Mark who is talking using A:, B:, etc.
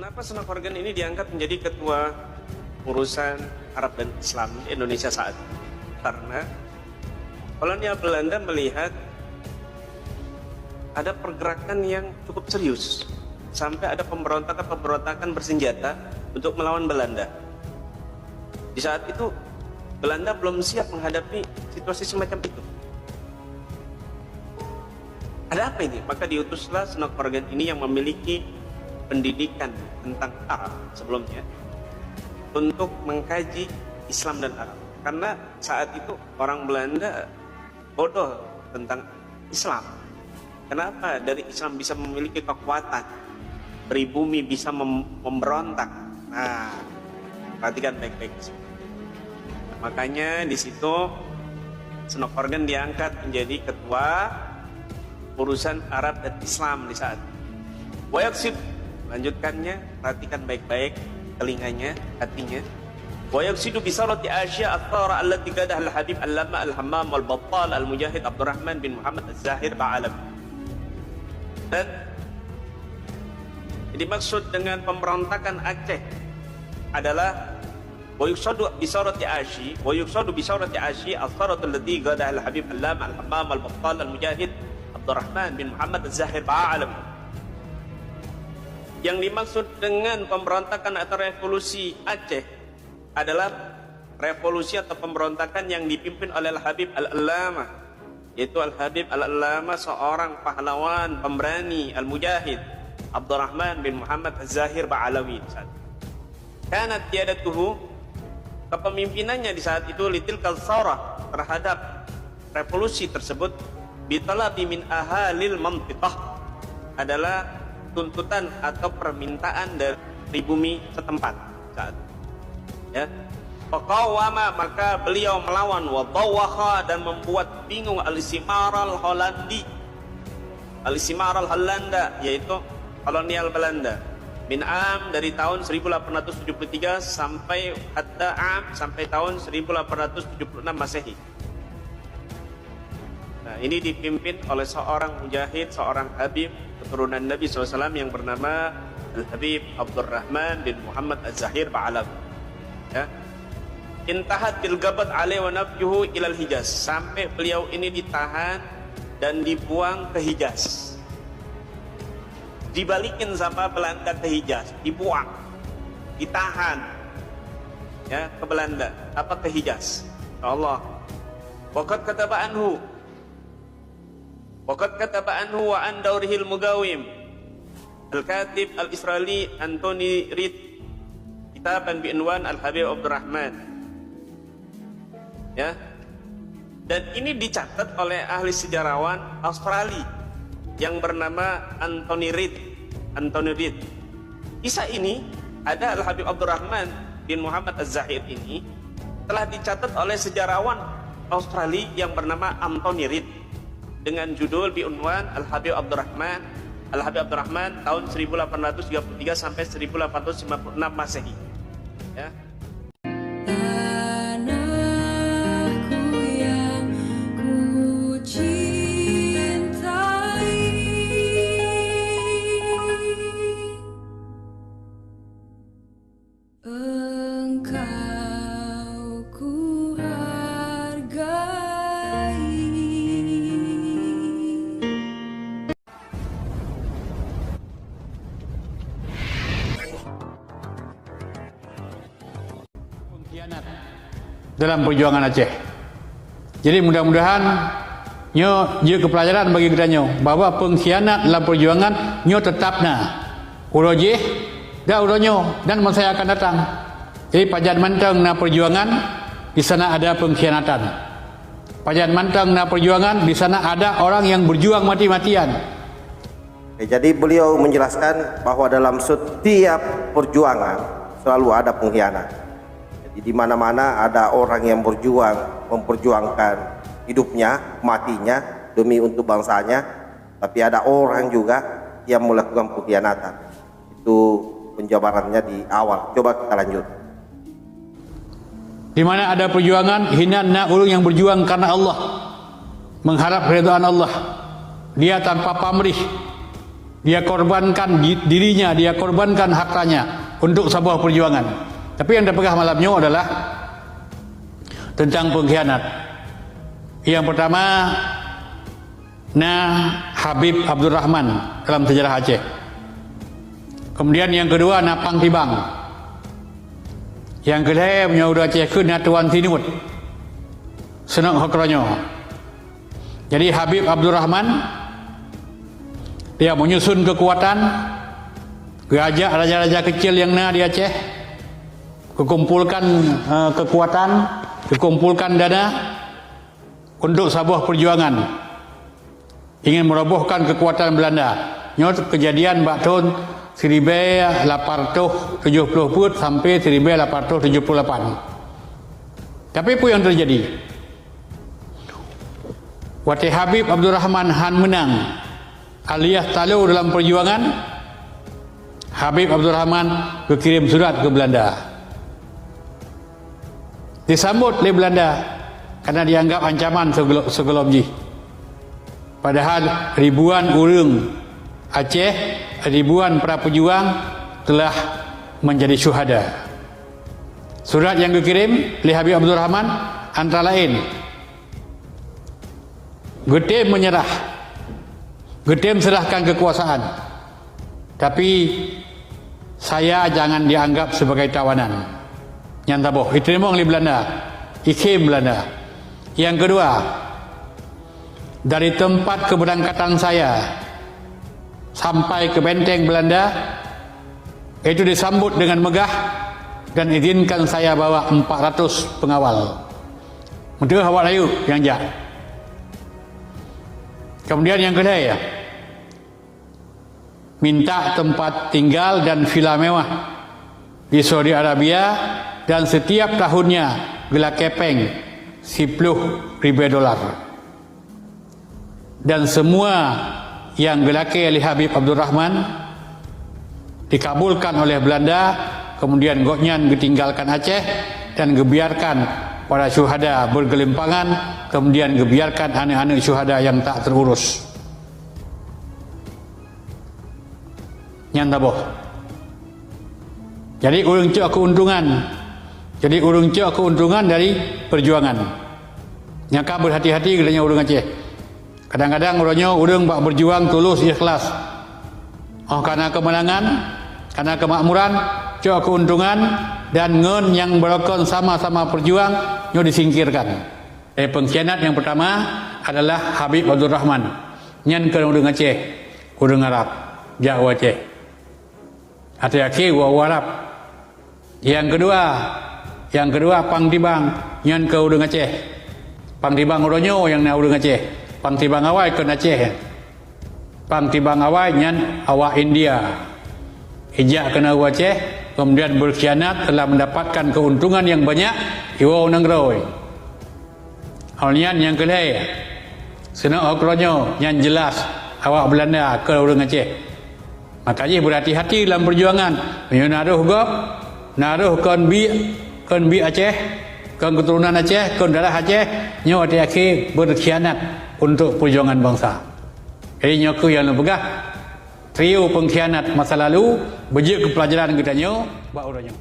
A: Kenapa Senok Morgan ini diangkat menjadi ketua urusan Arab dan Islam di Indonesia saat ini? Karena kolonial Belanda melihat ada pergerakan yang cukup serius, sampai ada pemberontakan bersenjata untuk melawan Belanda. Di saat itu Belanda belum siap menghadapi situasi semacam itu. Ada apa ini? Maka diutuslah Senok Morgan ini yang memiliki pendidikan tentang Arab sebelumnya untuk mengkaji Islam dan Arab. Karena saat itu orang Belanda bodoh tentang Islam. Kenapa dari Islam bisa memiliki kekuatan, pribumi bisa memberontak? Nah, perhatikan baik-baik. Makanya di situ Senok Morgan diangkat menjadi ketua urusan Arab dan Islam di saat itu. Wayaksid, lanjutkannya, perhatikan baik-baik telinganya, hatinya. Wayaksidu bisarati Asia al-thara allati qadah al-Habib Allama al-Hammam wal-Battal al-Mujahid Abdurrahman bin Muhammad az-Zahir Ba'alam. Dan dimaksud dengan pemberontakan Aceh adalah wayuksadu bisarati Asia, wayuksadu bisarati Asia al-tharatu allati qadah al-Habib Allama al-Hammam wal-Battal al-Mujahid Abdurrahman bin Muhammad az-Zahir Ba'alam. Yang dimaksud dengan pemberontakan atau revolusi Aceh adalah revolusi atau pemberontakan yang dipimpin oleh Al-Habib Al-Allamah, yaitu Al-Habib Al-Allamah, seorang pahlawan pemberani Al-Mujahid Abdurrahman bin Muhammad Az-Zahir Ba'alawi. Kanat tiadatuhu, kepemimpinannya di saat itu litilkal thawrah, terhadap revolusi tersebut, bitalabi min ahalil mantiqah, adalah tuntutan atau permintaan dari bumi setempat saat ya. Faqawama, maka beliau melawan, wa dawakha, dan membuat bingung al-Istimar al-Hollandi, al-Istimar al-Hollanda, yaitu kolonial Belanda, min am, dari tahun 1873 sampai hatta am, sampai tahun 1876 Masehi. Nah, ini dipimpin oleh seorang mujahid, seorang habib keturunan Nabi SAW yang bernama Al-Habib Abdurrahman bin Muhammad Az-Zahir Ba'alam. Ya. Intahat bil gabat alaih wa nafjuhu ilal Hijaz, sampai beliau ini ditahan dan dibuang ke Hijaz. Dibalikin sama Belanda ke Hijaz, dibuang, ditahan ya ke Belanda, apa ke Hijaz. Allah. Waqad kataba anhu, waqad kataba anhu wa an daurihil mugawim al-katib al-Israeli Anthony Reid kitaban bi'inwan Al-Habib Abdurrahman. Ya. Dan ini dicatat oleh ahli sejarawan Australia yang bernama Anthony Reid. Anthony Reid. Kisah ini ada Al-Habib Abdurrahman bin Muhammad Az-Zahir ini telah dicatat oleh sejarawan Australia yang bernama Anthony Reid dengan judul bi'unwan Al-Habib Abdurrahman, Al-Habib Abdurrahman tahun 1833 sampai 1856 Masehi. Ya.
B: Tanahku yang ku cintai, engkau ku hargai.
C: Dalam perjuangan Aceh. Jadi mudah-mudahan nyo je kepelajaran bagi kita nyo bahwa pengkhianat dalam perjuangan nyo tetapna ulo je dah ulo nyo dan masa akan datang. Jadi pajan manteng na perjuangan di sana ada pengkhianatan. Pajan manteng na perjuangan di sana ada orang yang berjuang mati-matian.
D: Jadi beliau menjelaskan bahwa dalam setiap perjuangan selalu ada pengkhianat. Di mana-mana ada orang yang berjuang, memperjuangkan hidupnya, matinya demi untuk bangsanya, tapi ada orang juga yang melakukan pengkhianatan. Itu penjabarannya di awal. Coba kita lanjut.
C: Di mana ada perjuangan, hinana ulung yang berjuang karena Allah, mengharap keridhaan Allah. Dia tanpa pamrih, Dia korbankan dirinya, dia korbankan hartanya untuk sebuah perjuangan. Tapi yang terpegah malamnya adalah tentang pengkhianat. Yang pertama, Habib Abdul Rahman dalam sejarah Aceh. Kemudian yang kedua, Pang Tibang. Yang kedua, punya udah Aceh ke Tuan Tinut senang hokronyo. Jadi Habib Abdul Rahman dia menyusun kekuatan, mengajak raja-raja kecil yang di Aceh, kumpulkan kekuatan, kumpulkan dana untuk sebuah perjuangan, ingin merobohkan kekuatan Belanda. Nyot kejadian tahun 1870 sampai 1878. Tapi apa yang terjadi? Waktu Habib Abdul Rahman Han menang alias talu dalam perjuangan, Habib Abdul Rahman berkirim surat ke Belanda. Disambut oleh Belanda karena dianggap ancaman segelomji. Padahal ribuan orang Aceh, ribuan para pejuang telah menjadi syuhada. Surat yang dikirim oleh Habib Abdul Rahman antara lain, Getem menyerah, Getem serahkan kekuasaan, tapi saya jangan dianggap sebagai tawanan. Yang taboh, diterima oleh Belanda, ikim Belanda. Yang kedua, dari tempat keberangkatan saya sampai ke benteng Belanda itu disambut dengan megah dan izinkan saya bawa 400 pengawal. Menteri awak layu yang jak. Kemudian yang kedua ya, minta tempat tinggal dan villa mewah di Saudi Arabia dan setiap tahunnya gelak kepeng $10,000. Dan semua yang gelake oleh Habib Abdul Rahman dikabulkan oleh Belanda, kemudian goknyan ditinggalkan Aceh dan gebiarkan para syuhada bergelimpangan, kemudian gebiarkan anak-anak syuhada yang tak terurus. Nyantaboh. Jadi urang cek keuntungan. Jadi urang cek keuntungan dari perjuangan. Nyaka berhati-hati katanya urang Aceh. Kadang-kadang urang bak berjuang tulus ikhlas. Oh karena kemenangan, karena kemakmuran, cek keuntungan dan ngen yang berlakukan sama-sama perjuang nyo disingkirkan. Pengkhianat yang pertama adalah Habib Abdul Rahman. Nyan ke urang Aceh, urang Arab, Jawa Aceh. Hati-hati wa Arab. Yang kedua Pang Tibang, nyan ke urang Aceh. Pang Tibang uronyo yang na urang Aceh. Pang Tibang awai ke Aceh. Pang Tibang awai nyan awak India. Ijak kena Aceh, kemudian berkhianat, telah mendapatkan keuntungan yang banyak. Iwa unang roy. Halian yang kedua, senang okronyo yang jelas awak Belanda ke orang Aceh. Makanya berhati-hati dalam perjuangan. Naruh gop, naruh kon bi Aceh, kon keturunan Aceh, kon darah Aceh, nyo hati-hati berkhianat untuk perjuangan bangsa. Jadi nyoku yang lepegah trio pengkhianat masa lalu, bejik ke pelajaran kita nyo, bak urangnya.